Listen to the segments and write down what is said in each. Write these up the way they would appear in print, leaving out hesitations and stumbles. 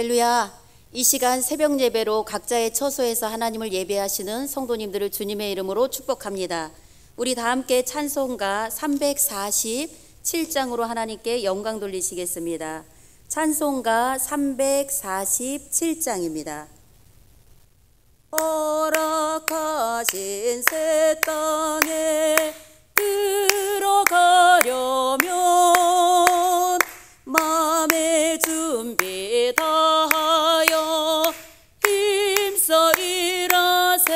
할렐루야. 이 시간 새벽 예배로 각자의 처소에서 하나님을 예배하시는 성도님들을 주님의 이름으로 축복합니다. 우리 다 함께 찬송가 347장으로 하나님께 영광 돌리시겠습니다. 찬송가 347장입니다. 허락하신 새 땅에 들어가려면 마음의 준비 다하여 힘써 일하세.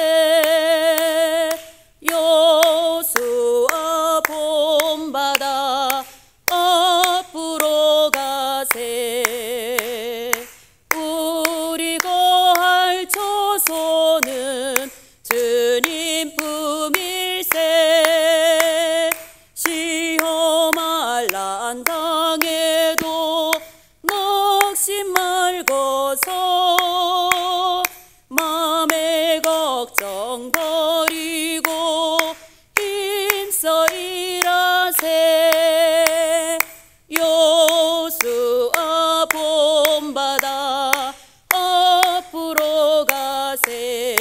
여수와 본바다 앞으로 가세. 우리 거할 처소는 주님 품일세. 시험할 난 당해도 낙심 말고서 맘의 걱정 버리고 힘써 일하세. 여수와 본바다 앞으로 가세.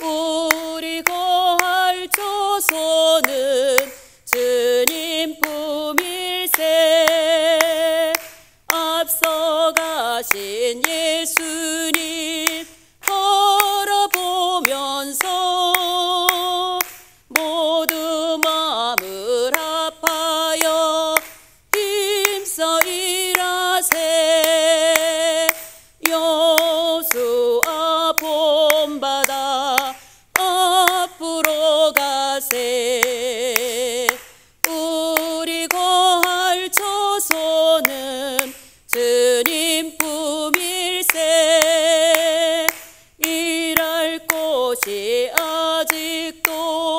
우리 거할 처소는 주님 품일세. 앞서가신 예수님 바라보면서 모두 마음을 합하여 힘써 일하세. 여수와 본바다 앞으로 가세. 우리 거할 처소는 주님 품일세. 일할 곳이 아직도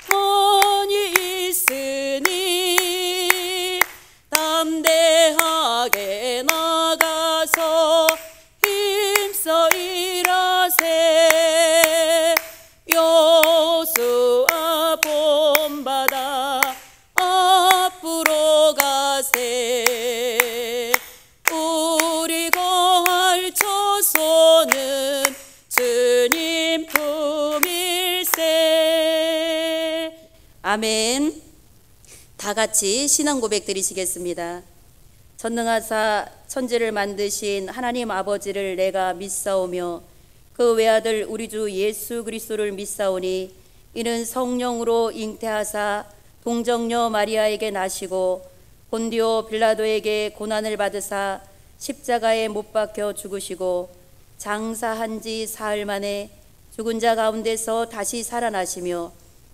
많이 있으니 담대하게 나가서 힘써 일하세. 여수와 본바다 앞으로 가세. 우리 거할 처소는 주님 품일세. 아멘. 다 같이 신앙 고백 드리시겠습니다. 전능하사 천지를 만드신 하나님 아버지를 내가 믿사오며 그 외아들 우리 주 예수 그리스도를 믿사오니 이는 성령으로 잉태하사 동정녀 마리아에게 나시고 본디오 빌라도에게 고난을 받으사 십자가에 못 박혀 죽으시고 장사한 지 사흘 만에 죽은 자 가운데서 다시 살아나시며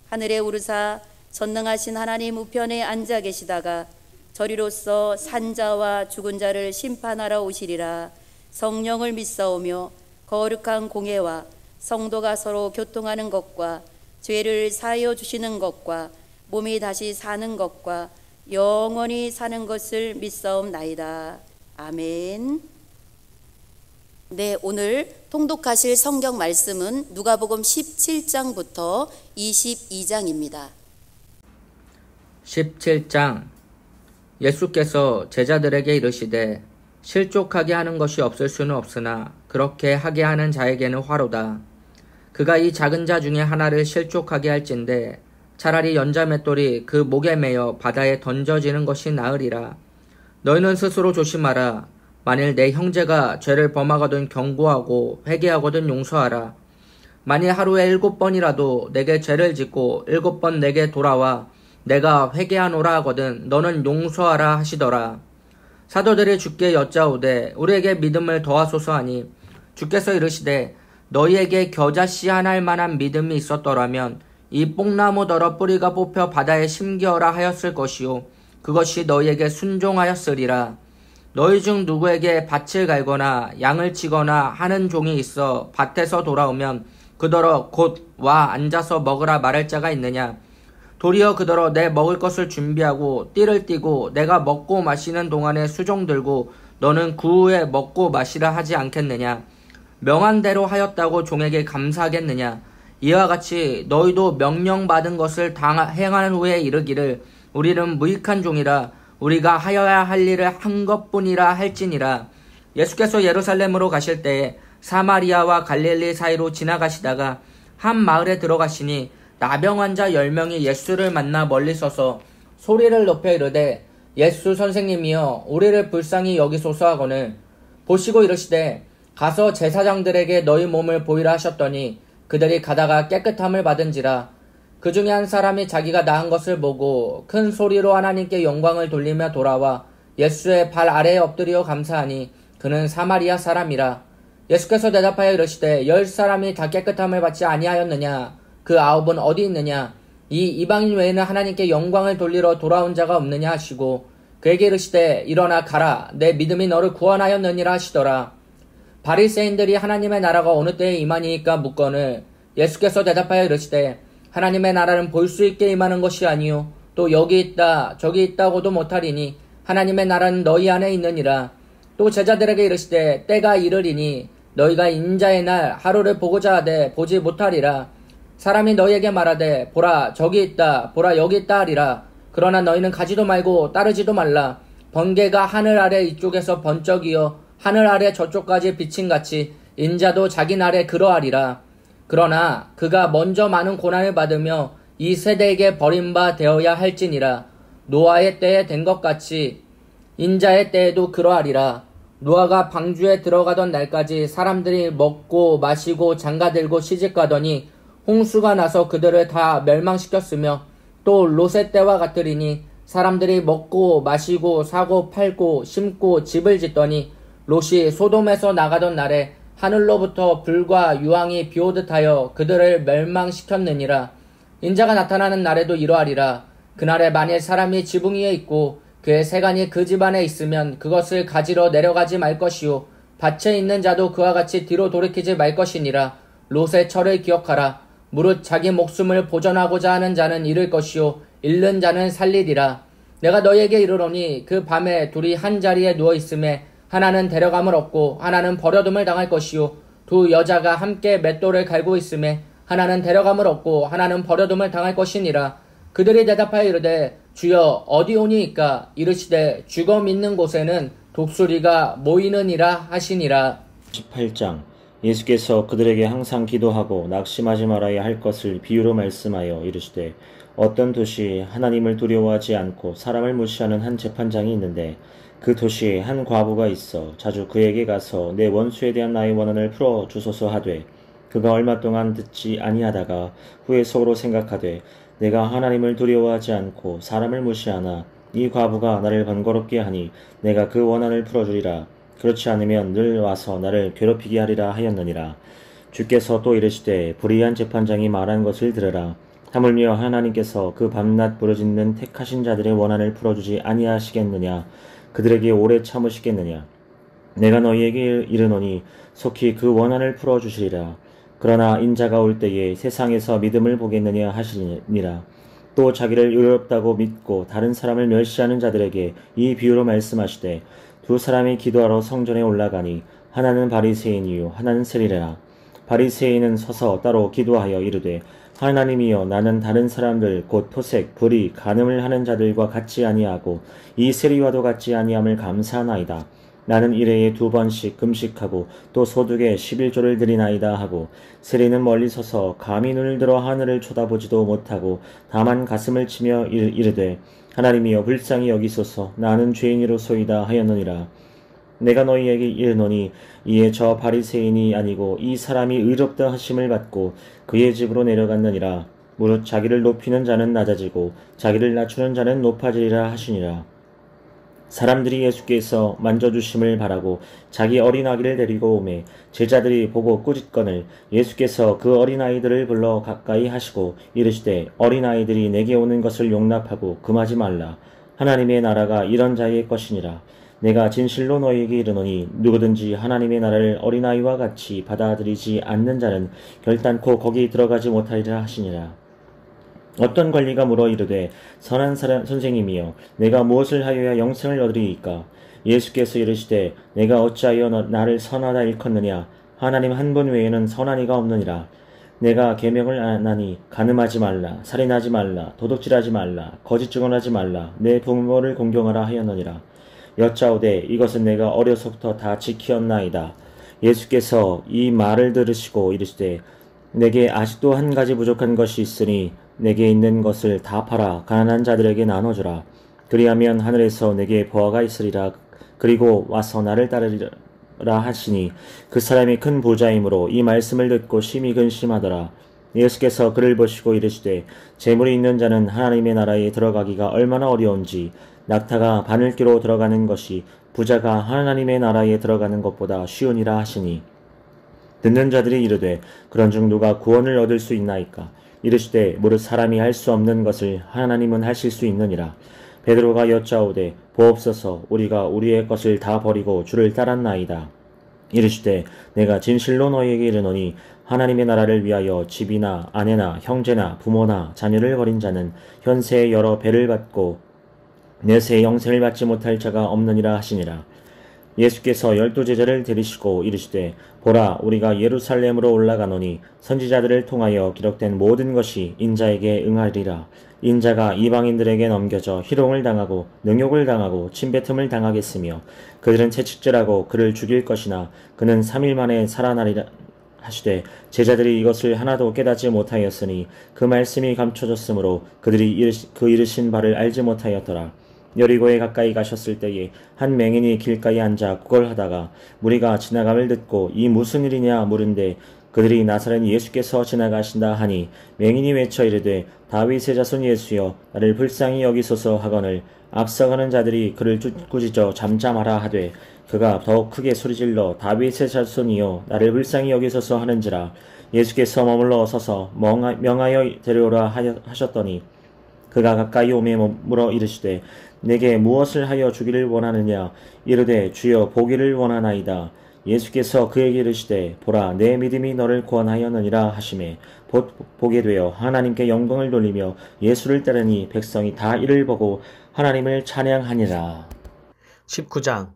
하늘에 오르사 전능하신 하나님 우편에 앉아 계시다가 저리로서 산자와 죽은 자를 심판하러 오시리라. 성령을 믿사오며 거룩한 공예와 성도가 서로 교통하는 것과 죄를 사하여 주시는 것과 몸이 다시 사는 것과 영원히 사는 것을 믿사옵나이다. 아멘. 네, 오늘 통독하실 성경 말씀은 누가복음 17장부터 22장입니다. 17장. 예수께서 제자들에게 이르시되 실족하게 하는 것이 없을 수는 없으나 그렇게 하게 하는 자에게는 화로다. 그가 이 작은 자 중에 하나를 실족하게 할진대 차라리 연자맷돌이 그 목에 매여 바다에 던져지는 것이 나으리라. 너희는 스스로 조심하라. 만일 내 형제가 죄를 범하거든 경고하고 회개하거든 용서하라. 만일 하루에 7번이라도 내게 죄를 짓고 7번 내게 돌아와 내가 회개하노라 하거든 너는 용서하라 하시더라. 사도들이 주께 여짜오되 우리에게 믿음을 더하소서 하니 주께서 이르시되 너희에게 겨자씨 하나일 만한 믿음이 있었더라면 이 뽕나무더러 뿌리가 뽑혀 바다에 심기어라 하였을 것이요 그것이 너희에게 순종하였으리라. 너희 중 누구에게 밭을 갈거나 양을 치거나 하는 종이 있어 밭에서 돌아오면 그더러 곧 와 앉아서 먹으라 말할 자가 있느냐. 도리어 그더러 내 먹을 것을 준비하고 띠를 띠고 내가 먹고 마시는 동안에 수종 들고 너는 그 후에 먹고 마시라 하지 않겠느냐. 명한 대로 하였다고 종에게 감사하겠느냐. 이와 같이 너희도 명령받은 것을 행한 후에 이르기를 우리는 무익한 종이라 우리가 하여야 할 일을 한 것뿐이라 할지니라. 예수께서 예루살렘으로 가실 때에 사마리아와 갈릴리 사이로 지나가시다가 한 마을에 들어가시니 나병 환자 10명이 예수를 만나 멀리 서서 소리를 높여 이르되 예수 선생님이여 우리를 불쌍히 여기소서 하거늘 보시고 이르시되 가서 제사장들에게 너희 몸을 보이라 하셨더니 그들이 가다가 깨끗함을 받은지라. 그 중에 한 사람이 자기가 나은 것을 보고 큰 소리로 하나님께 영광을 돌리며 돌아와 예수의 발 아래에 엎드려 감사하니 그는 사마리아 사람이라. 예수께서 대답하여 이르시되 10사람이 다 깨끗함을 받지 아니하였느냐? 그 9은 어디 있느냐? 이 이방인 외에는 하나님께 영광을 돌리러 돌아온 자가 없느냐 하시고 그에게 이르시되 일어나 가라 내 믿음이 너를 구원하였느니라 하시더라. 바리새인들이 하나님의 나라가 어느 때에 임하니까 묻거늘 예수께서 대답하여 이르시되 하나님의 나라는 볼 수 있게 임하는 것이 아니요 또 여기 있다 저기 있다고도 못하리니 하나님의 나라는 너희 안에 있느니라. 또 제자들에게 이르시되 때가 이르리니 너희가 인자의 날 하루를 보고자 하되 보지 못하리라. 사람이 너희에게 말하되 보라 저기 있다 보라 여기 있다 하리라. 그러나 너희는 가지도 말고 따르지도 말라. 번개가 하늘 아래 이쪽에서 번쩍이어 하늘 아래 저쪽까지 비침같이 인자도 자기 날에 그러하리라. 그러나 그가 먼저 많은 고난을 받으며 이 세대에게 버림바 되어야 할지니라. 노아의 때에 된 것 같이 인자의 때에도 그러하리라. 노아가 방주에 들어가던 날까지 사람들이 먹고 마시고 장가들고 시집가더니 홍수가 나서 그들을 다 멸망시켰으며 또 롯의 때와 같으리니 사람들이 먹고 마시고 사고 팔고 심고 집을 짓더니 롯이 소돔에서 나가던 날에 하늘로부터 불과 유황이 비오듯 하여 그들을 멸망시켰느니라. 인자가 나타나는 날에도 이러하리라. 그날에 만일 사람이 지붕 위에 있고 그의 세간이 그 집안에 있으면 그것을 가지러 내려가지 말 것이요 밭에 있는 자도 그와 같이 뒤로 돌이키지 말 것이니라. 롯의 철을 기억하라. 무릇 자기 목숨을 보전하고자 하는 자는 잃을 것이요 잃는 자는 살리리라. 내가 너희에게 이르노니 그 밤에 둘이 한 자리에 누워 있음에 하나는 데려감을 얻고 하나는 버려둠을 당할 것이요 두 여자가 함께 맷돌을 갈고 있음에 하나는 데려감을 얻고 하나는 버려둠을 당할 것이니라. 그들이 대답하여 이르되 주여 어디 오니이까? 이르시되 죽어 믿는 곳에는 독수리가 모이느니라 하시니라. 18장 예수께서 그들에게 항상 기도하고 낙심하지 말아야 할 것을 비유로 말씀하여 이르시되 어떤 도시에 하나님을 두려워하지 않고 사람을 무시하는 한 재판장이 있는데 그 도시에 한 과부가 있어 자주 그에게 가서 내 원수에 대한 나의 원한을 풀어주소서 하되 그가 얼마 동안 듣지 아니하다가 후에 속으로 생각하되 내가 하나님을 두려워하지 않고 사람을 무시하나 이 과부가 나를 번거롭게 하니 내가 그 원한을 풀어주리라. 그렇지 않으면 늘 와서 나를 괴롭히게 하리라 하였느니라. 주께서 또 이르시되 불의한 재판장이 말한 것을 들으라. 하물며 하나님께서 그 밤낮 부르짖는 택하신 자들의 원한을 풀어주지 아니하시겠느냐? 그들에게 오래 참으시겠느냐? 내가 너희에게 이르노니 속히 그 원한을 풀어주시리라. 그러나 인자가 올 때에 세상에서 믿음을 보겠느냐 하시니라. 또 자기를 의롭다고 믿고 다른 사람을 멸시하는 자들에게 이 비유로 말씀하시되 두 사람이 기도하러 성전에 올라가니 하나는 바리새인이요 하나는 세리라. 바리새인은 서서 따로 기도하여 이르되 하나님이여 나는 다른 사람들 곧 토색, 불의, 간음을 하는 자들과 같지 아니하고 이 세리와도 같지 아니함을 감사하나이다. 나는 일회에 2번씩 금식하고 또 소득에 11조를 드리나이다 하고 세리는 멀리 서서 감히 눈을 들어 하늘을 쳐다보지도 못하고 다만 가슴을 치며 이르되 하나님이여 불쌍히 여기소서 나는 죄인이로소이다 하였느니라. 내가 너희에게 이르노니 이에 저 바리새인이 아니고 이 사람이 의롭다 하심을 받고 그의 집으로 내려갔느니라. 무릇 자기를 높이는 자는 낮아지고 자기를 낮추는 자는 높아지리라 하시니라. 사람들이 예수께서 만져주심을 바라고 자기 어린아기를 데리고 오매 제자들이 보고 꾸짖거늘 예수께서 그 어린아이들을 불러 가까이 하시고 이르시되 어린아이들이 내게 오는 것을 용납하고 금하지 말라. 하나님의 나라가 이런 자의 것이니라. 내가 진실로 너희에게 이르노니 누구든지 하나님의 나라를 어린아이와 같이 받아들이지 않는 자는 결단코 거기 들어가지 못하리라 하시니라. 어떤 관리가 물어 이르되 선한 사람 선생님이여 내가 무엇을 하여야 영생을 얻으리이까? 예수께서 이르시되 내가 어찌하여 나를 선하다 일컫느냐? 하나님 한 분 외에는 선한 이가 없느니라. 내가 계명을 안 하니 간음하지 말라, 살인하지 말라, 도둑질하지 말라, 거짓 증언하지 말라, 내 부모를 공경하라 하였느니라. 여짜오되 이것은 내가 어려서부터 다 지키었나이다. 예수께서 이 말을 들으시고 이르시되 내게 아직도 한 가지 부족한 것이 있으니 내게 있는 것을 다 팔아 가난한 자들에게 나눠주라. 그리하면 하늘에서 내게 보화가 있으리라. 그리고 와서 나를 따르리라 하시니 그 사람이 큰 부자이므로 이 말씀을 듣고 심히 근심하더라. 예수께서 그를 보시고 이르시되 재물이 있는 자는 하나님의 나라에 들어가기가 얼마나 어려운지 낙타가 바늘귀로 들어가는 것이 부자가 하나님의 나라에 들어가는 것보다 쉬우니라 하시니 듣는 자들이 이르되 그런즉 누가 구원을 얻을 수 있나이까. 이르시되 무릇 사람이 할 수 없는 것을 하나님은 하실 수 있느니라. 베드로가 여짜오되 보옵소서 우리가 우리의 것을 다 버리고 주를 따랐나이다. 이르시되 내가 진실로 너희에게 이르노니 하나님의 나라를 위하여 집이나 아내나 형제나 부모나 자녀를 버린 자는 현세에 여러 배를 받고 내세에 영생을 받지 못할 자가 없느니라 하시니라. 예수께서 12 제자를 데리시고 이르시되 보라 우리가 예루살렘으로 올라가노니 선지자들을 통하여 기록된 모든 것이 인자에게 응하리라. 인자가 이방인들에게 넘겨져 희롱을 당하고 능욕을 당하고 침뱉음을 당하겠으며 그들은 채찍질하고 그를 죽일 것이나 그는 3일 만에 살아나리라 하시되 제자들이 이것을 하나도 깨닫지 못하였으니 그 말씀이 감춰졌으므로 그들이 그 이르신 바를 알지 못하였더라. 여리고에 가까이 가셨을 때에 한 맹인이 길가에 앉아 구걸하다가 무리가 지나감을 듣고 이 무슨 일이냐 물은데 그들이 나사렛 예수께서 지나가신다 하니 맹인이 외쳐 이르되 다윗의 자손 예수여 나를 불쌍히 여기소서 하거늘 앞서가는 자들이 그를 꾸짖어 잠잠하라 하되 그가 더욱 크게 소리질러 다윗의 자손이여 나를 불쌍히 여기소서 하는지라. 예수께서 머물러 서서 명하여 데려오라 하셨더니 그가 가까이 오매 물어 이르시되 내게 무엇을 하여 주기를 원하느냐. 이르되 주여 보기를 원하나이다. 예수께서 그에게 이르시되 보라 내 믿음이 너를 구원하였느니라 하시매 곧 보게 되어 하나님께 영광을 돌리며 예수를 따르니 백성이 다 이를 보고 하나님을 찬양하니라. 19장.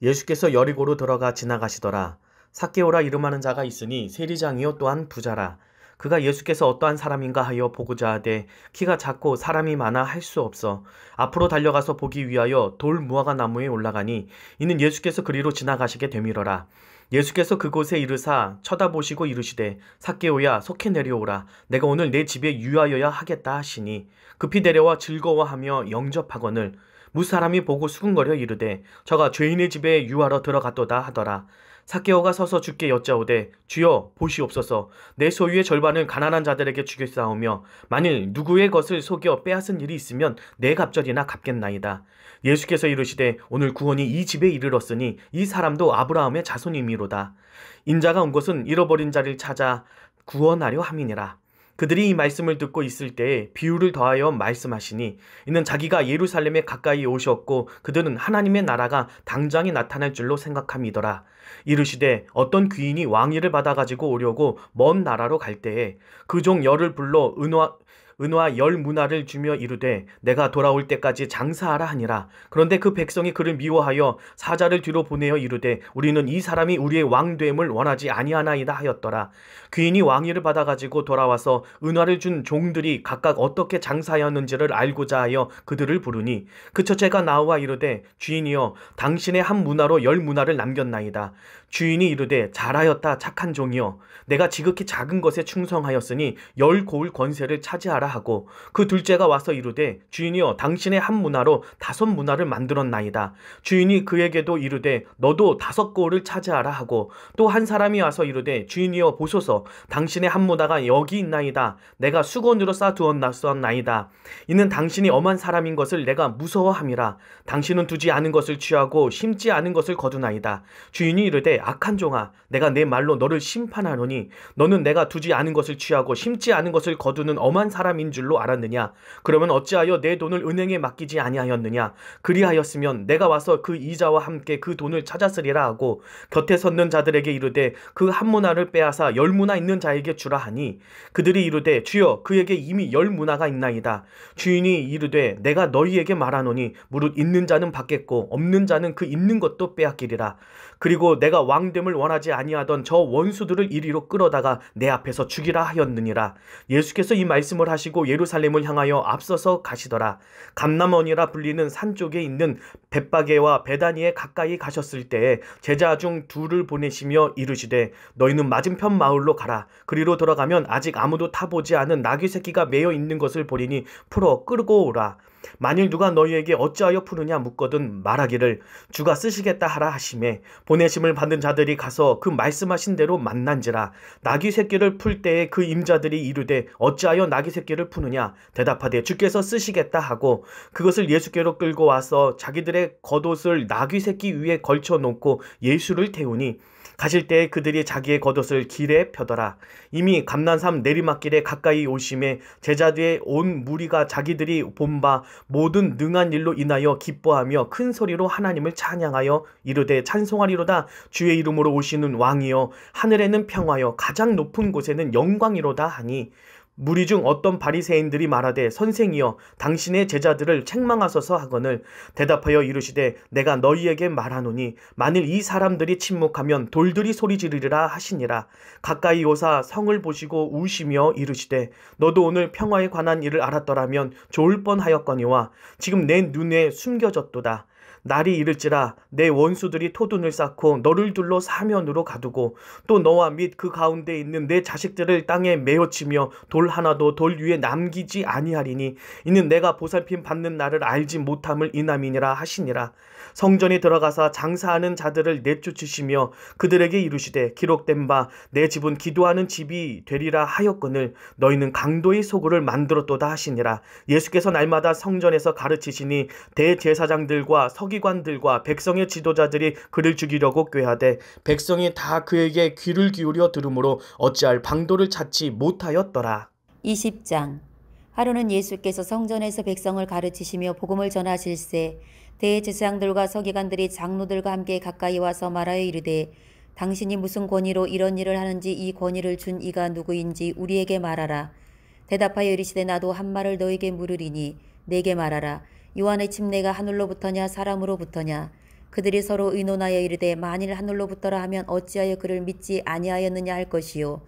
예수께서 여리고로 들어가 지나가시더라. 삭개오라 이름하는 자가 있으니 세리장이요 또한 부자라. 그가 예수께서 어떠한 사람인가 하여 보고자 하되 키가 작고 사람이 많아 할 수 없어 앞으로 달려가서 보기 위하여 돌 무화과 나무에 올라가니 이는 예수께서 그리로 지나가시게 되밀어라. 예수께서 그곳에 이르사 쳐다보시고 이르시되 삭개오야 속히 내려오라. 내가 오늘 내 집에 유하여야 하겠다 하시니 급히 내려와 즐거워하며 영접하거늘 무사람이 보고 수군거려 이르되 저가 죄인의 집에 유하러 들어갔도다 하더라. 삭개오가 서서 주께 여짜오되 주여 보시옵소서 내 소유의 절반을 가난한 자들에게 주겠사오며 만일 누구의 것을 속여 빼앗은 일이 있으면 내 갑절이나 갚겠나이다. 예수께서 이르시되 오늘 구원이 이 집에 이르렀으니 이 사람도 아브라함의 자손이미로다. 인자가 온 것은 잃어버린 자를 찾아 구원하려 함이니라. 그들이 이 말씀을 듣고 있을 때에 비유를 더하여 말씀하시니 이는 자기가 예루살렘에 가까이 오셨고 그들은 하나님의 나라가 당장에 나타날 줄로 생각함이더라. 이르시되 어떤 귀인이 왕위를 받아가지고 오려고 먼 나라로 갈 때에 그 종 열을 불러 은화 10 문화를 주며 이르되 내가 돌아올 때까지 장사하라 하니라. 그런데 그 백성이 그를 미워하여 사자를 뒤로 보내어 이르되 우리는 이 사람이 우리의 왕됨을 원하지 아니하나이다 하였더라. 귀인이 왕위를 받아가지고 돌아와서 은화를 준 종들이 각각 어떻게 장사하였는지를 알고자 하여 그들을 부르니 그 첫째가 나와 이르되 주인이여 당신의 한 문화로 10 문화를 남겼나이다. 주인이 이르되 잘하였다 착한 종이여 내가 지극히 작은 것에 충성하였으니 10 고을 권세를 차지하라 하고 그 둘째가 와서 이르되 주인이여 당신의 한 문화로 5 문화를 만들었나이다. 주인이 그에게도 이르되 너도 5 고을을 차지하라 하고 또 한 사람이 와서 이르되 주인이여 보소서 당신의 한 문화가 여기 있나이다. 내가 수건으로 싸두었나이다. 이는 당신이 엄한 사람인 것을 내가 무서워함이라. 당신은 두지 않은 것을 취하고 심지 않은 것을 거두나이다. 주인이 이르되 악한 종아 내가 내 말로 너를 심판하노니 너는 내가 두지 않은 것을 취하고 심지 않은 것을 거두는 엄한 사람인 줄로 알았느냐. 그러면 어찌하여 내 돈을 은행에 맡기지 아니하였느냐. 그리하였으면 내가 와서 그 이자와 함께 그 돈을 찾았으리라 하고 곁에 섰는 자들에게 이르되 그 한 문화를 빼앗아 10 문화 있는 자에게 주라 하니 그들이 이르되 주여 그에게 이미 10 문화가 있나이다. 주인이 이르되 내가 너희에게 말하노니 무릇 있는 자는 받겠고 없는 자는 그 있는 것도 빼앗기리라. 그리고 내가 왕됨을 원하지 아니하던 저 원수들을 이리로 끌어다가 내 앞에서 죽이라 하였느니라. 예수께서 이 말씀을 하시고 예루살렘을 향하여 앞서서 가시더라. 감람원이라 불리는 산 쪽에 있는 벳바게와 베다니에 가까이 가셨을 때에 제자 중 둘을 보내시며 이르시되 너희는 맞은편 마을로 가라. 그리로 돌아가면 아직 아무도 타보지 않은 나귀 새끼가 매여 있는 것을 보리니 풀어 끌고 오라. 만일 누가 너희에게 어찌하여 푸느냐 묻거든 말하기를 주가 쓰시겠다 하라 하시매 보내심을 받은 자들이 가서 그 말씀하신 대로 만난지라. 나귀 새끼를 풀 때에 그 임자들이 이르되 어찌하여 나귀 새끼를 푸느냐 대답하되 주께서 쓰시겠다 하고 그것을 예수께로 끌고 와서 자기들의 겉옷을 나귀 새끼 위에 걸쳐 놓고 예수를 태우니 가실 때에 그들이 자기의 겉옷을 길에 펴더라. 이미 감난산 내리막길에 가까이 오심에 제자들의 온 무리가 자기들이 본 바 모든 능한 일로 인하여 기뻐하며 큰 소리로 하나님을 찬양하여 이르되 찬송하리로다. 주의 이름으로 오시는 왕이여 하늘에는 평화여 가장 높은 곳에는 영광이로다 하니 무리 중 어떤 바리새인들이 말하되 선생이여 당신의 제자들을 책망하소서 하거늘 대답하여 이르시되 내가 너희에게 말하노니 만일 이 사람들이 침묵하면 돌들이 소리 지르리라 하시니라. 가까이 오사 성을 보시고 우시며 이르시되 너도 오늘 평화에 관한 일을 알았더라면 좋을 뻔하였거니와 지금 내 눈에 숨겨졌도다. 날이 이를지라 내 원수들이 토둔을 쌓고 너를 둘러 사면으로 가두고 또 너와 및 그 가운데 있는 내 자식들을 땅에 메어치며 돌 하나도 돌 위에 남기지 아니하리니 이는 내가 보살핌 받는 날을 알지 못함을 인함이니라 하시니라. 성전에 들어가사 장사하는 자들을 내쫓으시며 그들에게 이르시되 기록된 바 내 집은 기도하는 집이 되리라 하였거늘 너희는 강도의 소굴을 만들었도다 하시니라. 예수께서 날마다 성전에서 가르치시니 대제사장들과 서기관들과 백성의 지도자들이 그를 죽이려고 꾀하되 백성이 다 그에게 귀를 기울여 들으므로 어찌할 방도를 찾지 못하였더라. 20장. 하루는 예수께서 성전에서 백성을 가르치시며 복음을 전하실세 대제사장들과 서기관들이 장로들과 함께 가까이 와서 말하여 이르되 당신이 무슨 권위로 이런 일을 하는지 이 권위를 준 이가 누구인지 우리에게 말하라. 대답하여 이르시되 나도 한 말을 너에게 물으리니 내게 말하라. 요한의 침례가 하늘로부터냐 사람으로부터냐. 그들이 서로 의논하여 이르되 만일 하늘로부터라 하면 어찌하여 그를 믿지 아니하였느냐 할 것이요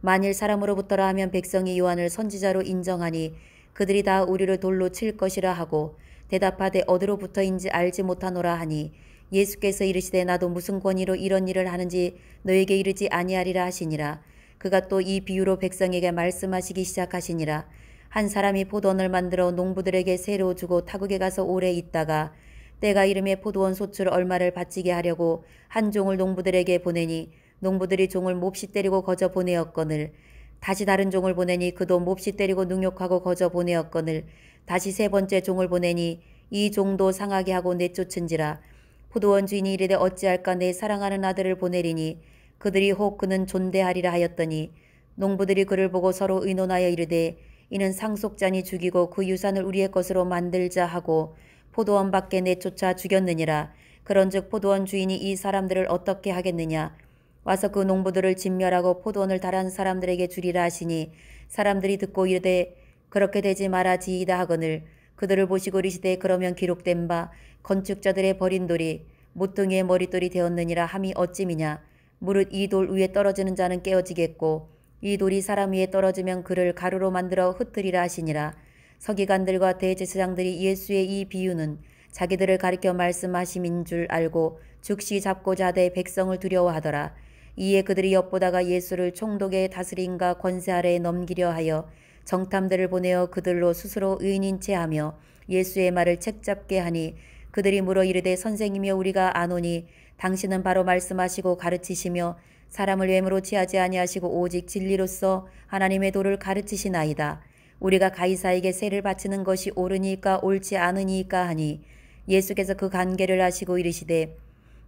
만일 사람으로부터라 하면 백성이 요한을 선지자로 인정하니 그들이 다 우리를 돌로 칠 것이라 하고 대답하되 어디로부터인지 알지 못하노라 하니 예수께서 이르시되 나도 무슨 권위로 이런 일을 하는지 너에게 이르지 아니하리라 하시니라. 그가 또 이 비유로 백성에게 말씀하시기 시작하시니라. 한 사람이 포도원을 만들어 농부들에게 새로 주고 타국에 가서 오래 있다가 때가 이름에 포도원 소출 얼마를 바치게 하려고 한 종을 농부들에게 보내니 농부들이 종을 몹시 때리고 거저 보내었거늘 다시 다른 종을 보내니 그도 몹시 때리고 능욕하고 거저 보내었거늘 다시 세 번째 종을 보내니 이 종도 상하게 하고 내쫓은지라. 포도원 주인이 이르되 어찌할까 내 사랑하는 아들을 보내리니 그들이 혹 그는 존대하리라 하였더니 농부들이 그를 보고 서로 의논하여 이르되 이는 상속자니 죽이고 그 유산을 우리의 것으로 만들자 하고 포도원 밖에 내쫓아 죽였느니라. 그런즉 포도원 주인이 이 사람들을 어떻게 하겠느냐. 와서 그 농부들을 진멸하고 포도원을 달한 사람들에게 주리라 하시니 사람들이 듣고 이르되 그렇게 되지 말아지이다 하거늘 그들을 보시고 이르시되 그러면 기록된 바 건축자들의 버린 돌이 모퉁이의 머릿돌이 되었느니라 함이 어찌미냐. 무릇 이 돌 위에 떨어지는 자는 깨어지겠고 이 돌이 사람 위에 떨어지면 그를 가루로 만들어 흩으리라 하시니라. 서기관들과 대제사장들이 예수의 이 비유는 자기들을 가리켜 말씀하심인 줄 알고 즉시 잡고자 하되 백성을 두려워하더라. 이에 그들이 엿보다가 예수를 총독의 다스림과 권세 아래에 넘기려 하여 정탐들을 보내어 그들로 스스로 의인인 채 하며 예수의 말을 책잡게 하니 그들이 물어 이르되 선생이며 우리가 아노니 당신은 바로 말씀하시고 가르치시며 사람을 외모로 취하지 아니하시고 오직 진리로서 하나님의 도를 가르치시나이다. 우리가 가이사에게 세를 바치는 것이 옳으니까 옳지 않으니까 하니 예수께서 그 관계를 하시고 이르시되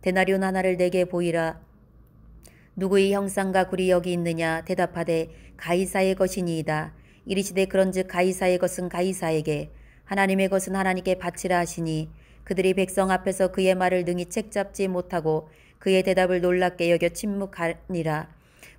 데나리온 하나를 내게 보이라. 누구의 형상과 굴이 여기 있느냐. 대답하되 가이사의 것이니이다. 이르시되 그런즉 가이사의 것은 가이사에게 하나님의 것은 하나님께 바치라 하시니 그들이 백성 앞에서 그의 말을 능히 책잡지 못하고 그의 대답을 놀랍게 여겨 침묵하니라.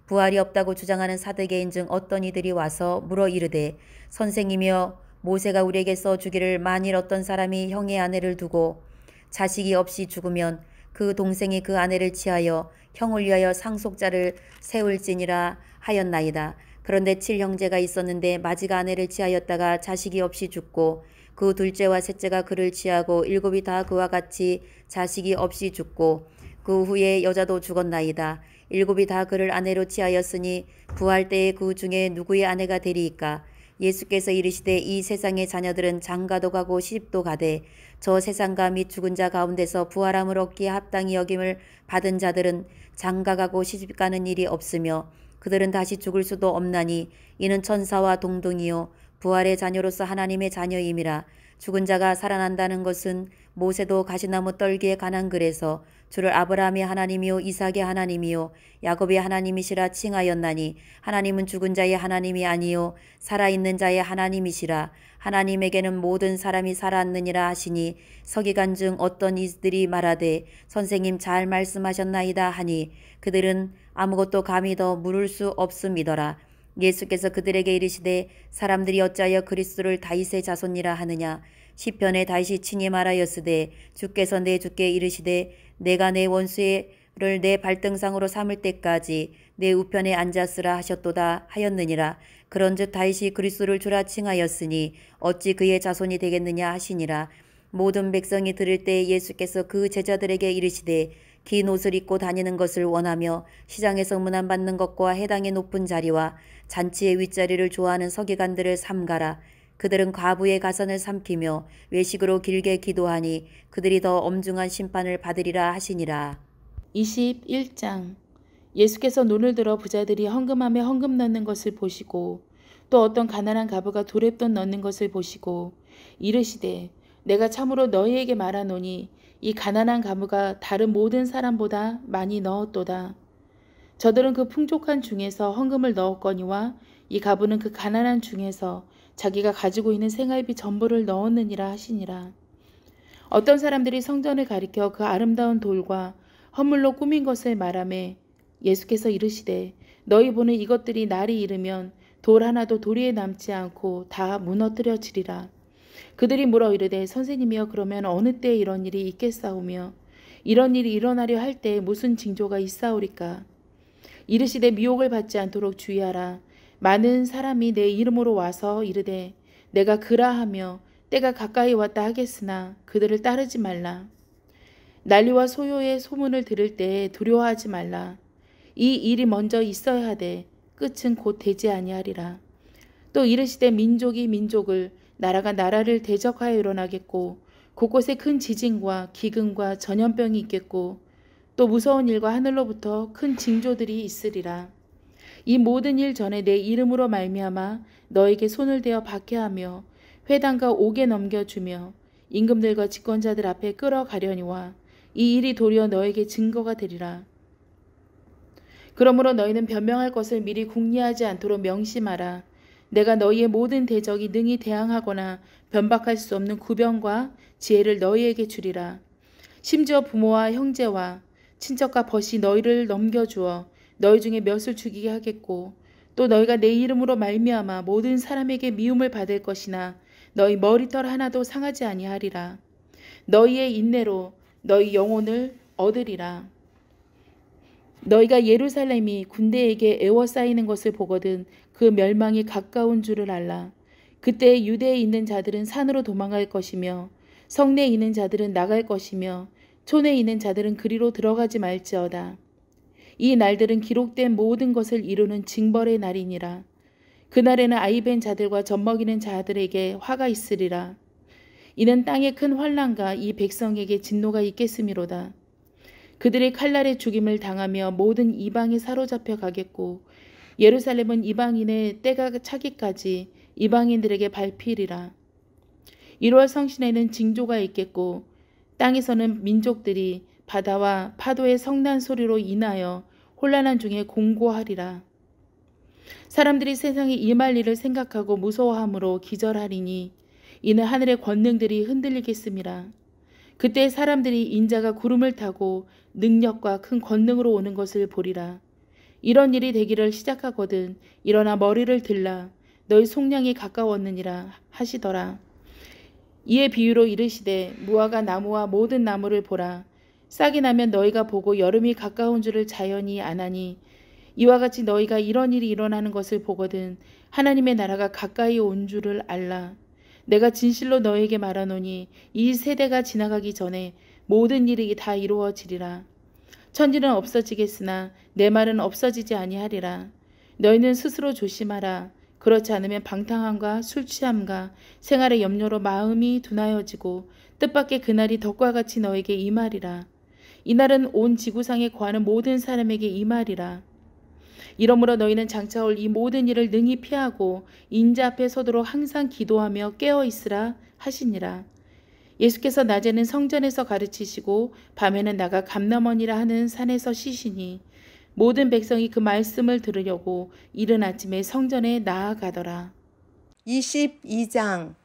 부활이 없다고 주장하는 사두개인 중 어떤 이들이 와서 물어 이르되 선생이며 모세가 우리에게 써주기를 만일 어떤 사람이 형의 아내를 두고 자식이 없이 죽으면 그 동생이 그 아내를 취하여 형을 위하여 상속자를 세울지니라 하였나이다. 그런데 7형제가 있었는데 마지가 아내를 취하였다가 자식이 없이 죽고 그 둘째와 셋째가 그를 취하고 7이 다 그와 같이 자식이 없이 죽고 그 후에 여자도 죽었나이다. 7이 다 그를 아내로 취하였으니 부활 때에 그 중에 누구의 아내가 되리이까? 예수께서 이르시되 이 세상의 자녀들은 장가도 가고 시집도 가되 저 세상과 및 죽은 자 가운데서 부활함을 얻기에 합당히 여김을 받은 자들은 장가가고 시집가는 일이 없으며 그들은 다시 죽을 수도 없나니 이는 천사와 동등이요 부활의 자녀로서 하나님의 자녀임이라. 죽은 자가 살아난다는 것은 모세도 가시나무 떨기에 관한 글에서 주를 아브라함의 하나님이요 이삭의 하나님이요 야곱의 하나님이시라 칭하였나니 하나님은 죽은 자의 하나님이 아니요 살아있는 자의 하나님이시라. 하나님에게는 모든 사람이 살아있느니라 하시니 서기관 중 어떤 이들이 말하되 선생님 잘 말씀하셨나이다 하니 그들은 아무것도 감히 더 물을 수 없음이더라. 예수께서 그들에게 이르시되 사람들이 어찌하여 그리스도를 다윗의 자손이라 하느냐. 시편에 다윗이 친히 말하였으되 주께서 내 주께 이르시되 내가 내 원수를 내 발등상으로 삼을 때까지 내 우편에 앉았으라 하셨도다 하였느니라. 그런즉 다윗이 그리스도를 주라 칭하였으니 어찌 그의 자손이 되겠느냐 하시니라. 모든 백성이 들을 때 예수께서 그 제자들에게 이르시되 긴 옷을 입고 다니는 것을 원하며 시장에서 문안받는 것과 해당의 높은 자리와 잔치의 윗자리를 좋아하는 서기관들을 삼가라. 그들은 과부의 가선을 삼키며 외식으로 길게 기도하니 그들이 더 엄중한 심판을 받으리라 하시니라. 21장. 예수께서 눈을 들어 부자들이 헌금함에 헌금 넣는 것을 보시고 또 어떤 가난한 과부가 두렙돈 넣는 것을 보시고 이르시되 내가 참으로 너희에게 말하노니 이 가난한 과부가 다른 모든 사람보다 많이 넣었도다. 저들은 그 풍족한 중에서 헌금을 넣었거니와 이 과부는 그 가난한 중에서 자기가 가지고 있는 생활비 전부를 넣었느니라 하시니라. 어떤 사람들이 성전을 가리켜 그 아름다운 돌과 헌물로 꾸민 것을 말하매 예수께서 이르시되 너희 보는 이것들이 날이 이르면 돌 하나도 도리에 남지 않고 다 무너뜨려지리라. 그들이 물어 이르되 선생님이여 그러면 어느 때에 이런 일이 있겠사오며 이런 일이 일어나려 할 때에 무슨 징조가 있사오리까? 이르시되 미혹을 받지 않도록 주의하라. 많은 사람이 내 이름으로 와서 이르되 내가 그라하며 때가 가까이 왔다 하겠으나 그들을 따르지 말라. 난리와 소요의 소문을 들을 때에 두려워하지 말라. 이 일이 먼저 있어야 하되 끝은 곧 되지 아니하리라. 또 이르시되 민족이 민족을 나라가 나라를 대적하여 일어나겠고 곳곳에 큰 지진과 기근과 전염병이 있겠고 또 무서운 일과 하늘로부터 큰 징조들이 있으리라. 이 모든 일 전에 내 이름으로 말미암아 너에게 손을 대어 박해하며 회당과 옥에 넘겨주며 임금들과 집권자들 앞에 끌어가려니와 이 일이 도리어 너에게 증거가 되리라. 그러므로 너희는 변명할 것을 미리 궁리하지 않도록 명심하라. 내가 너희의 모든 대적이 능히 대항하거나 변박할 수 없는 구변과 지혜를 너희에게 주리라. 심지어 부모와 형제와 친척과 벗이 너희를 넘겨주어 너희 중에 몇을 죽이게 하겠고 또 너희가 내 이름으로 말미암아 모든 사람에게 미움을 받을 것이나 너희 머리털 하나도 상하지 아니하리라. 너희의 인내로 너희 영혼을 얻으리라. 너희가 예루살렘이 군대에게 에워싸이는 것을 보거든 그 멸망이 가까운 줄을 알라. 그때 유대에 있는 자들은 산으로 도망갈 것이며 성내에 있는 자들은 나갈 것이며 촌에 있는 자들은 그리로 들어가지 말지어다. 이 날들은 기록된 모든 것을 이루는 징벌의 날이니라. 그날에는 아이벤 자들과 젖먹이는 자들에게 화가 있으리라. 이는 땅에 큰 환난과 이 백성에게 진노가 있겠음이로다. 그들이 칼날에 죽임을 당하며 모든 이방에 사로잡혀 가겠고 예루살렘은 이방인의 때가 차기까지 이방인들에게 밟히리라. 1월 성신에는 징조가 있겠고 땅에서는 민족들이 바다와 파도의 성난 소리로 인하여 혼란한 중에 공고하리라. 사람들이 세상에 임할 일을 생각하고 무서워함으로 기절하리니 이는 하늘의 권능들이 흔들리겠음이라. 그때 사람들이 인자가 구름을 타고 능력과 큰 권능으로 오는 것을 보리라. 이런 일이 되기를 시작하거든 일어나 머리를 들라 너희 속량이 가까웠느니라 하시더라. 이에 비유로 이르시되 무화과 나무와 모든 나무를 보라. 싹이 나면 너희가 보고 여름이 가까운 줄을 자연히 아나니 이와 같이 너희가 이런 일이 일어나는 것을 보거든 하나님의 나라가 가까이 온 줄을 알라. 내가 진실로 너희에게 말하노니 이 세대가 지나가기 전에 모든 일이 다 이루어지리라. 천지는 없어지겠으나 내 말은 없어지지 아니하리라. 너희는 스스로 조심하라. 그렇지 않으면 방탕함과 술취함과 생활의 염려로 마음이 둔하여지고 뜻밖의 그날이 덕과 같이 너에게 임하리라. 이날은 온 지구상에 거하는 모든 사람에게 임하리라. 이러므로 너희는 장차 올 이 모든 일을 능히 피하고 인자 앞에 서도록 항상 기도하며 깨어있으라 하시니라. 예수께서 낮에는 성전에서 가르치시고 밤에는 나가 감람원이라 하는 산에서 쉬시니 모든 백성이 그 말씀을 들으려고 이른 아침에 성전에 나아가더라. 22장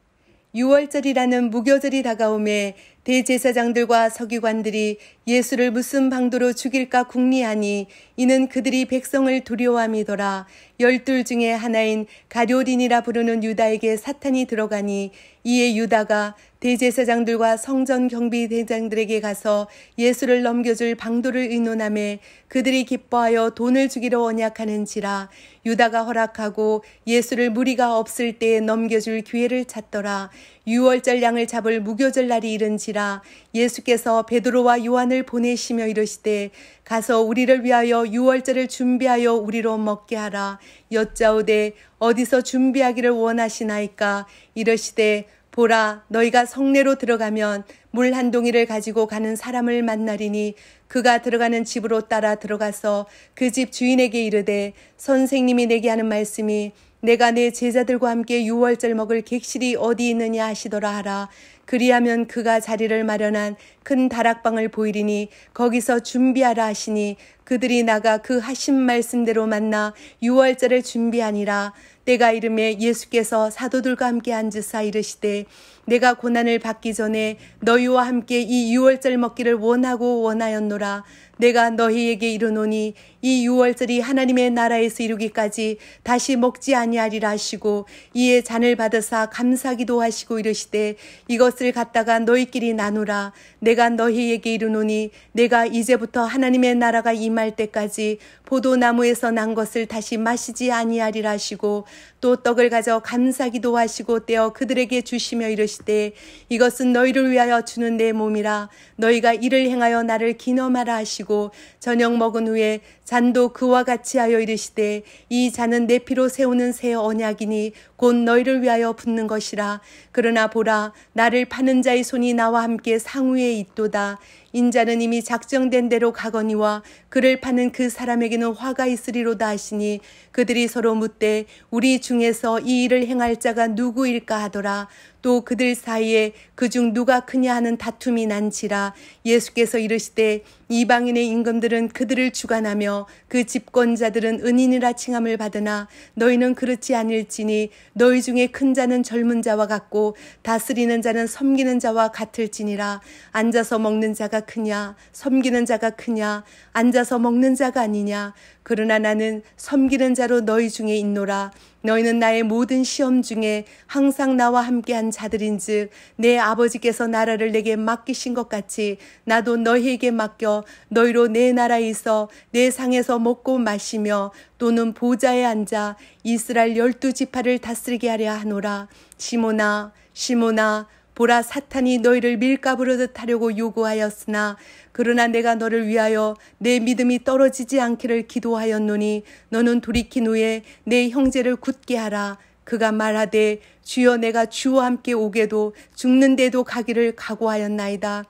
유월절이라는 무교절이 다가오매 대제사장들과 서기관들이 예수를 무슨 방도로 죽일까 궁리하니 이는 그들이 백성을 두려워함이더라. 12 중에 하나인 가룟인이라 부르는 유다에게 사탄이 들어가니 이에 유다가 대제사장들과 성전 경비대장들에게 가서 예수를 넘겨줄 방도를 의논하매 그들이 기뻐하여 돈을 주기로 언약하는지라. 유다가 허락하고 예수를 무리가 없을 때에 넘겨줄 기회를 찾더라. 유월절 양을 잡을 무교절 날이 이른지라. 예수께서 베드로와 요한을 보내시며 이르시되 가서 우리를 위하여 유월절을 준비하여 우리로 먹게 하라. 여짜오되 어디서 준비하기를 원하시나이까. 이르시되 보라, 너희가 성내로 들어가면 물 한 동이를 가지고 가는 사람을 만나리니 그가 들어가는 집으로 따라 들어가서 그 집 주인에게 이르되 선생님이 내게 하는 말씀이 내가 내 제자들과 함께 유월절 먹을 객실이 어디 있느냐 하시더라 하라. 그리하면 그가 자리를 마련한 큰 다락방을 보이리니 거기서 준비하라 하시니 그들이 나가 그 하신 말씀대로 만나 유월절을 준비하니라. 때가 이르매 예수께서 사도들과 함께 앉으사 이르시되 내가 고난을 받기 전에 너희와 함께 이 유월절 먹기를 원하였노라. 내가 너희에게 이르노니 이 유월절이 하나님의 나라에서 이루기까지 다시 먹지 아니하리라 하시고 이에 잔을 받으사 감사기도 하시고 이르시되 이것을 갖다가 너희끼리 나누라. 내가 너희에게 이르노니 내가 이제부터 하나님의 나라가 임할 때까지 포도나무에서 난 것을 다시 마시지 아니하리라 하시고 또 떡을 가져 감사기도 하시고 떼어 그들에게 주시며 이르시되 이것은 너희를 위하여 주는 내 몸이라. 너희가 이를 행하여 나를 기념하라 하시고 저녁 먹은 후에 잔도 그와 같이 하여 이르시되 이 잔은 내 피로 세우는 새 언약이니 곧 너희를 위하여 붓는 것이라. 그러나 보라, 나를 파는 자의 손이 나와 함께 상우에 있도다. 인자는 이미 작정된 대로 가거니와 그를 파는 그 사람에게는 화가 있으리로다 하시니 그들이 서로 묻되 우리 중에서 이 일을 행할 자가 누구일까 하더라. 또 그들 사이에 그중 누가 크냐 하는 다툼이 난지라. 예수께서 이르시되 이방인의 임금들은 그들을 주관하며 그 집권자들은 은인이라 칭함을 받으나 너희는 그렇지 않을지니 너희 중에 큰 자는 젊은 자와 같고 다스리는 자는 섬기는 자와 같을지니라. 앉아서 먹는 자가 크냐 섬기는 자가 크냐 앉아서 먹는 자가 아니냐. 그러나 나는 섬기는 자로 너희 중에 있노라. 너희는 나의 모든 시험 중에 항상 나와 함께한 자들인즉 내 아버지께서 나라를 내게 맡기신 것 같이 나도 너희에게 맡겨 너희로 내 나라에 있어 내 상에서 먹고 마시며 또는 보좌에 앉아 이스라엘 12지파를 다스리게 하려 하노라. 시몬아 시몬아 보라, 사탄이 너희를 밀가부르듯 하려고 요구하였으나 그러나 내가 너를 위하여 내 믿음이 떨어지지 않기를 기도하였노니 너는 돌이킨 후에 내 형제를 굳게 하라. 그가 말하되 주여 내가 주와 함께 오게도 죽는데도 가기를 각오하였나이다.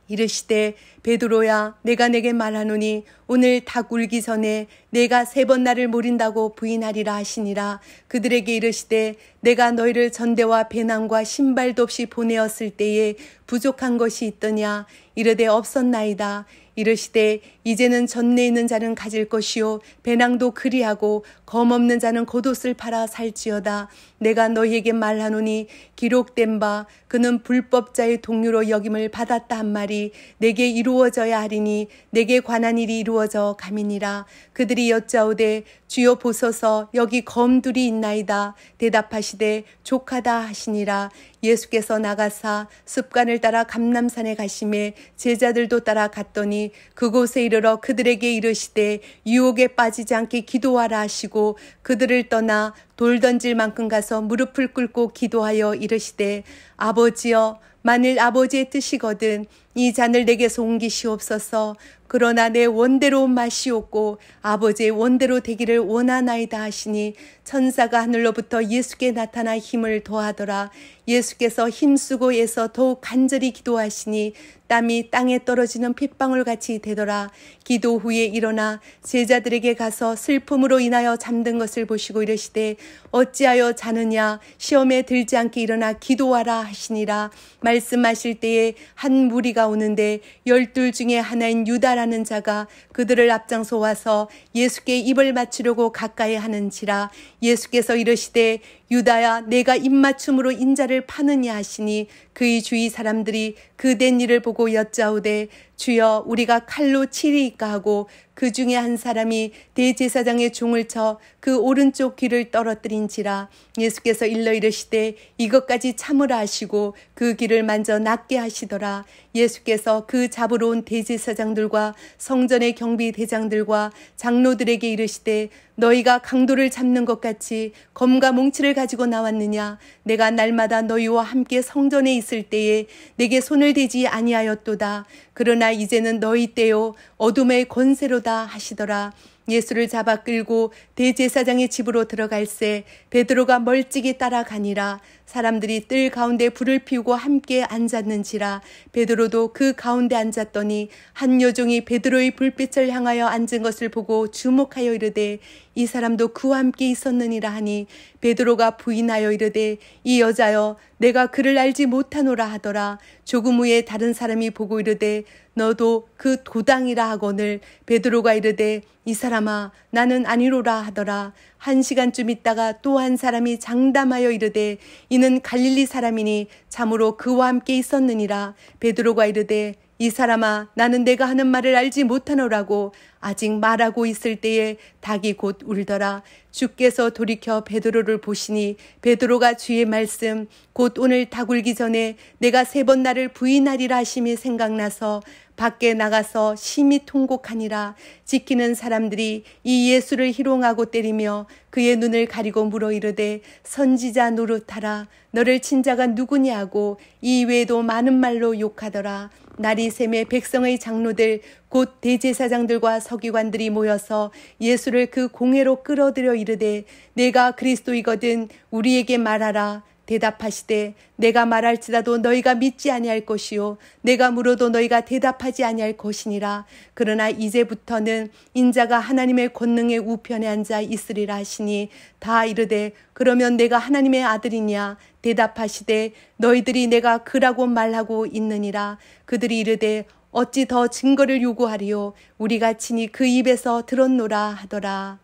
이르시되 베드로야 내가 내게 말하노니 오늘 닭 울기 전에 내가 3번 나를 모른다고 부인하리라 하시니라. 그들에게 이르시되 내가 너희를 전대와 배낭과 신발도 없이 보내었을 때에 부족한 것이 있더냐. 이르되 없었나이다. 이르시되 이제는 전내에 있는 자는 가질 것이요 배낭도 그리하고 검없는 자는 겉옷을 팔아 살지어다. 내가 너희에게 말하노니 기록된 바 그는 불법자의 동료로 여김을 받았다 한 말이 내게 이루 이루어져야 하리니 내게 관한 일이 이루어져 감이니라. 그들이 여짜오되 주여 보소서 여기 검둘이 있나이다. 대답하시되 족하다 하시니라. 예수께서 나가사 습관을 따라 감람산에 가시매 제자들도 따라 갔더니 그곳에 이르러 그들에게 이르시되 유혹에 빠지지 않게 기도하라 하시고 그들을 떠나 돌 던질 만큼 가서 무릎을 꿇고 기도하여 이르시되 아버지여 만일 아버지의 뜻이거든 이 잔을 내게서 옮기시옵소서. 그러나 내 원대로 마시옵고 아버지의 원대로 되기를 원하나이다 하시니 천사가 하늘로부터 예수께 나타나 힘을 더하더라. 예수께서 힘쓰고 애써 더욱 간절히 기도하시니 땀이 땅에 떨어지는 핏방울 같이 되더라. 기도 후에 일어나 제자들에게 가서 슬픔으로 인하여 잠든 것을 보시고 이르시되 어찌하여 자느냐 시험에 들지 않게 일어나 기도하라 하시니라. 말씀하실 때에 한 무리가 오는데 12 중에 하나인 유다라는 자가 그들을 앞장서 와서 예수께 입을 맞추려고 가까이 하는지라. 예수께서 이르시되 유다야 내가 입맞춤으로 인자를 파느냐 하시니 그의 주위 사람들이 그 된 일을 보고 여짜오되 주여 우리가 칼로 치리이까 하고 그 중에 한 사람이 대제사장의 종을 쳐 그 오른쪽 귀를 떨어뜨린지라. 예수께서 일러 이르시되 이것까지 참으라 하시고 그 귀를 만져 낫게 하시더라. 예수께서 그 잡으러 온 대제사장들과 성전의 경비 대장들과 장로들에게 이르시되 너희가 강도를 잡는 것 같이 검과 몽치를 가지고 나왔느냐. 내가 날마다 너희와 함께 성전에 있을 때에 내게 손을 대지 아니하였도다. 그러나 이제는 너희 때요 어둠의 권세로다 하시더라. 예수를 잡아 끌고 대제사장의 집으로 들어갈새 베드로가 멀찍이 따라가니라. 사람들이 뜰 가운데 불을 피우고 함께 앉았는지라. 베드로도 그 가운데 앉았더니 한 여종이 베드로의 불빛을 향하여 앉은 것을 보고 주목하여 이르되 이 사람도 그와 함께 있었느니라 하니 베드로가 부인하여 이르되 이 여자여 내가 그를 알지 못하노라 하더라. 조금 후에 다른 사람이 보고 이르되 너도 그 도당이라 하거늘 베드로가 이르되 이 사람아 나는 아니로라 하더라. 1시간쯤 있다가 또 한 사람이 장담하여 이르되 이는 갈릴리 사람이니 참으로 그와 함께 있었느니라. 베드로가 이르되 이 사람아 나는 내가 하는 말을 알지 못하노라고 아직 말하고 있을 때에 닭이 곧 울더라. 주께서 돌이켜 베드로를 보시니 베드로가 주의 말씀 곧 오늘 닭 울기 전에 내가 3번 나를 부인하리라 하심이 생각나서 밖에 나가서 심히 통곡하니라. 지키는 사람들이 이 예수를 희롱하고 때리며 그의 눈을 가리고 물어 이르되 선지자 노릇하라. 너를 친 자가 누구냐 하고 이 외에도 많은 말로 욕하더라. 날이 새매 백성의 장로들 곧 대제사장들과 서기관들이 모여서 예수를 그 공회로 끌어들여 이르되 내가 그리스도이거든 우리에게 말하라. 대답하시되 내가 말할지라도 너희가 믿지 아니할 것이요 내가 물어도 너희가 대답하지 아니할 것이니라. 그러나 이제부터는 인자가 하나님의 권능의 우편에 앉아 있으리라 하시니 다 이르되 그러면 내가 하나님의 아들이냐. 대답하시되 너희들이 내가 그라고 말하고 있느니라. 그들이 이르되 어찌 더 증거를 요구하리요 우리가 친히 그 입에서 들었노라 하더라.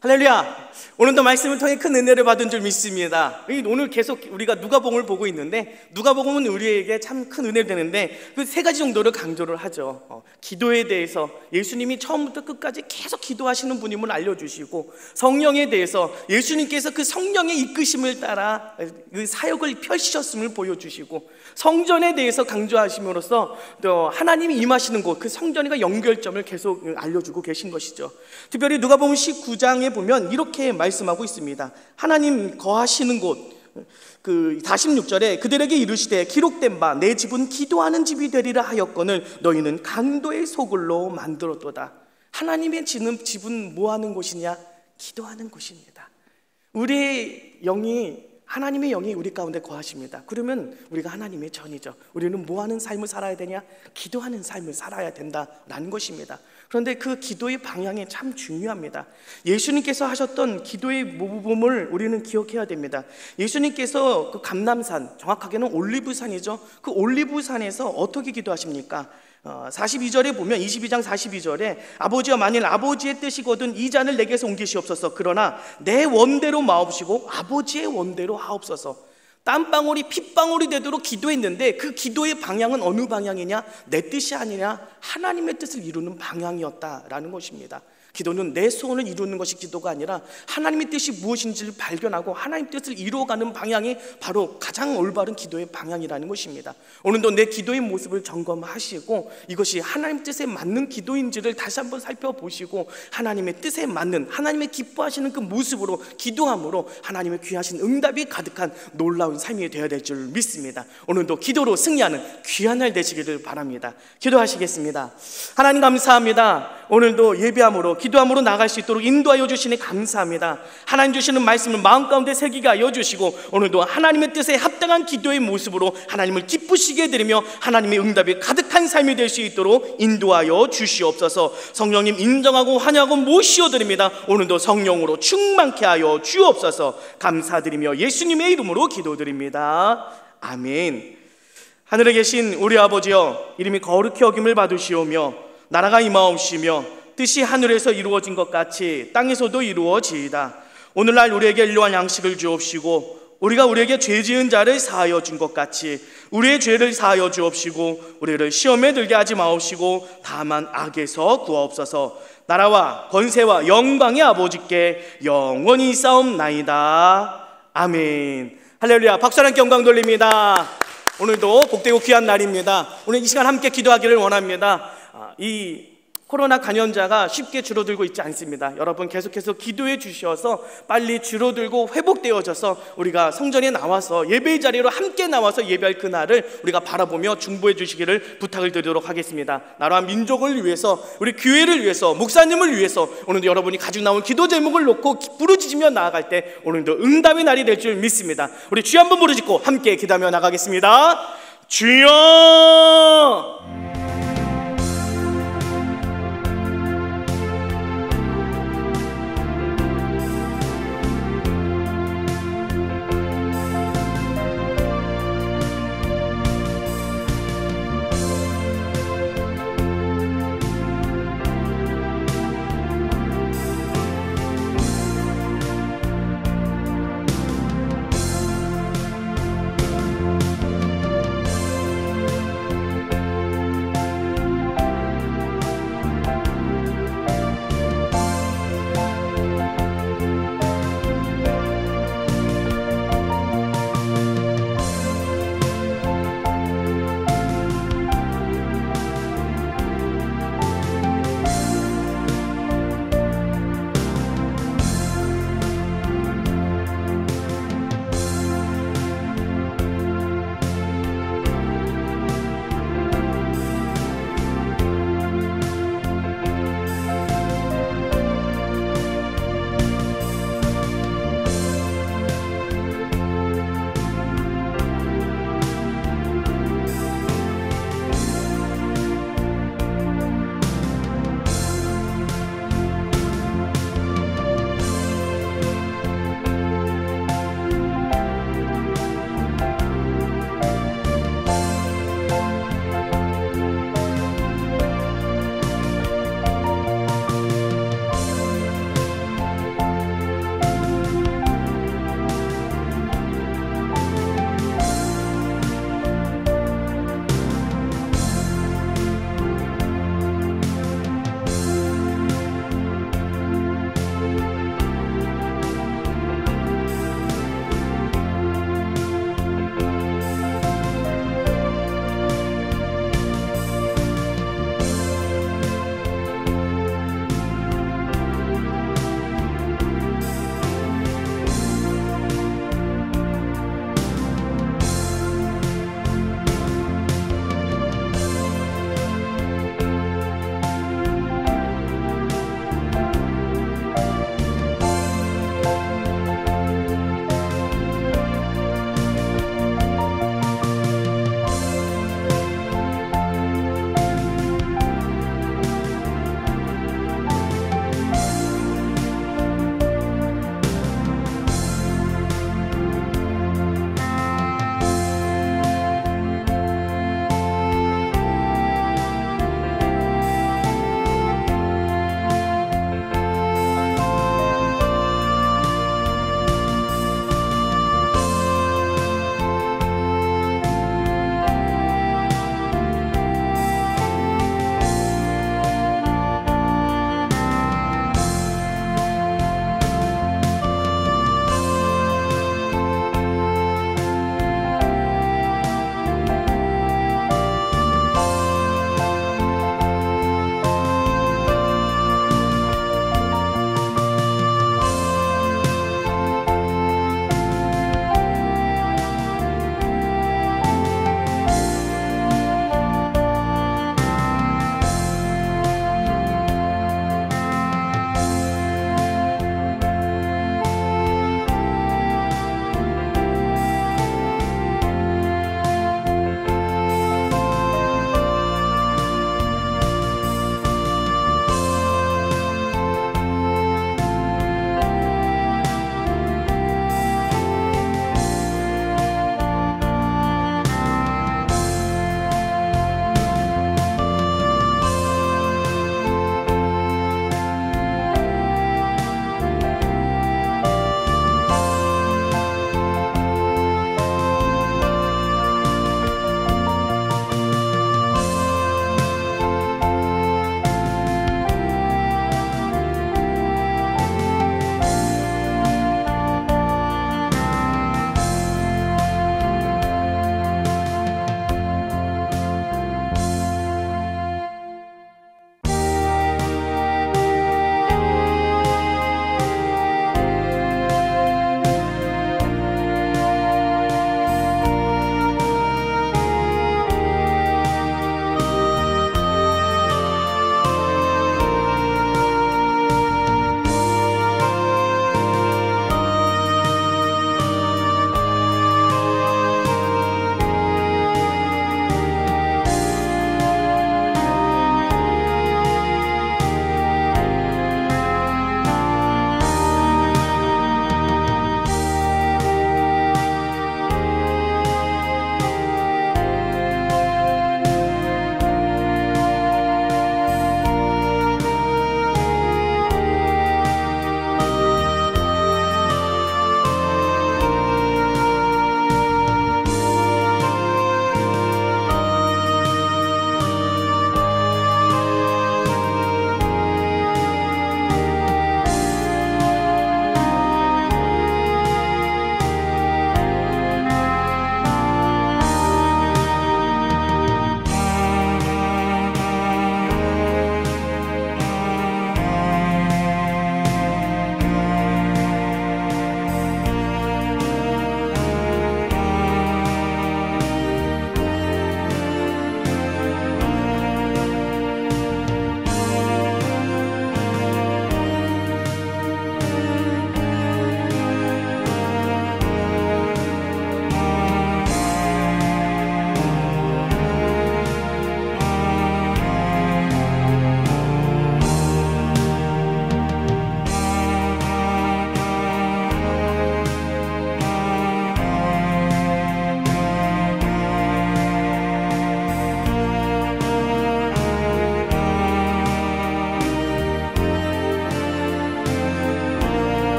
할렐루야. 오늘도 말씀을 통해 큰 은혜를 받은 줄 믿습니다. 오늘 계속 우리가 누가복음을 보고 있는데 누가복음은 우리에게 참 큰 은혜를 되는데 그 3가지 정도를 강조를 하죠. 기도에 대해서 예수님이 처음부터 끝까지 계속 기도하시는 분임을 알려주시고 성령에 대해서 예수님께서 그 성령의 이끄심을 따라 그 사역을 펼치셨음을 보여주시고 성전에 대해서 강조하심으로써 또 하나님이 임하시는 곳 그 성전과 연결점을 계속 알려주고 계신 것이죠. 특별히 누가복음 19장에 보면 이렇게 말씀하고 있습니다. 하나님 거하시는 곳 그 46절에 그들에게 이르시되 기록된 바 내 집은 기도하는 집이 되리라 하였거늘 너희는 강도의 소굴로 만들었도다. 하나님의 집은 뭐하는 곳이냐? 기도하는 곳입니다. 우리의 영이 하나님의 영이 우리 가운데 거하십니다. 그러면 우리가 하나님의 전이죠. 우리는 뭐하는 삶을 살아야 되냐? 기도하는 삶을 살아야 된다라는 것입니다. 그런데 그 기도의 방향이 참 중요합니다. 예수님께서 하셨던 기도의 모범을 우리는 기억해야 됩니다. 예수님께서 그 감람산, 정확하게는 올리브산이죠. 그 올리브산에서 어떻게 기도하십니까? 42절에 보면 22장 42절에 아버지여 만일 아버지의 뜻이거든 이 잔을 내게서 옮기시옵소서. 그러나 내 원대로 마옵시고 아버지의 원대로 하옵소서. 땀방울이 핏방울이 되도록 기도했는데 그 기도의 방향은 어느 방향이냐? 내 뜻이 아니라 하나님의 뜻을 이루는 방향이었다라는 것입니다. 기도는 내 소원을 이루는 것이 기도가 아니라 하나님의 뜻이 무엇인지를 발견하고 하나님의 뜻을 이루어가는 방향이 바로 가장 올바른 기도의 방향이라는 것입니다. 오늘도 내 기도의 모습을 점검하시고 이것이 하나님 뜻에 맞는 기도인지를 다시 한번 살펴보시고 하나님의 뜻에 맞는, 하나님의 기뻐하시는 그 모습으로 기도함으로 하나님의 귀하신 응답이 가득한 놀라운 삶이 되어야 될 줄 믿습니다. 오늘도 기도로 승리하는 귀한 날 되시기를 바랍니다. 기도하시겠습니다. 하나님 감사합니다. 오늘도 예배함으로 기도함으로 나갈 수 있도록 인도하여 주시니 감사합니다. 하나님 주시는 말씀을 마음 가운데 새기게 하여 주시고 오늘도 하나님의 뜻에 합당한 기도의 모습으로 하나님을 기쁘시게 해드리며 하나님의 응답이 가득한 삶이 될 수 있도록 인도하여 주시옵소서. 성령님 인정하고 환영하고 모시어드립니다. 오늘도 성령으로 충만케 하여 주옵소서. 감사드리며 예수님의 이름으로 기도드립니다. 아멘. 하늘에 계신 우리 아버지여, 이름이 거룩히 여김을 받으시오며 나라가 임하옵시며 뜻이 하늘에서 이루어진 것 같이 땅에서도 이루어지이다. 오늘날 우리에게 일용할 양식을 주옵시고 우리가 우리에게 죄 지은 자를 사하여 준 것 같이 우리의 죄를 사하여 주옵시고 우리를 시험에 들게 하지 마옵시고 다만 악에서 구하옵소서. 나라와 권세와 영광의 아버지께 영원히 있사옵나이다. 아멘. 할렐루야. 박수 함께 영광 돌립니다. 오늘도 복되고 귀한 날입니다. 오늘 이 시간 함께 기도하기를 원합니다. 이 코로나 감염자가 쉽게 줄어들고 있지 않습니다. 여러분 계속해서 기도해 주셔서 빨리 줄어들고 회복되어져서 우리가 성전에 나와서 예배의 자리로 함께 나와서 예배할 그날을 우리가 바라보며 중보해 주시기를 부탁을 드리도록 하겠습니다. 나라와 민족을 위해서, 우리 교회를 위해서, 목사님을 위해서 오늘도 여러분이 가지고 나온 기도 제목을 놓고 부르짖으며 나아갈 때 오늘도 응답의 날이 될 줄 믿습니다. 우리 주여 한번 부르짖고 함께 기도하며 나가겠습니다. 주여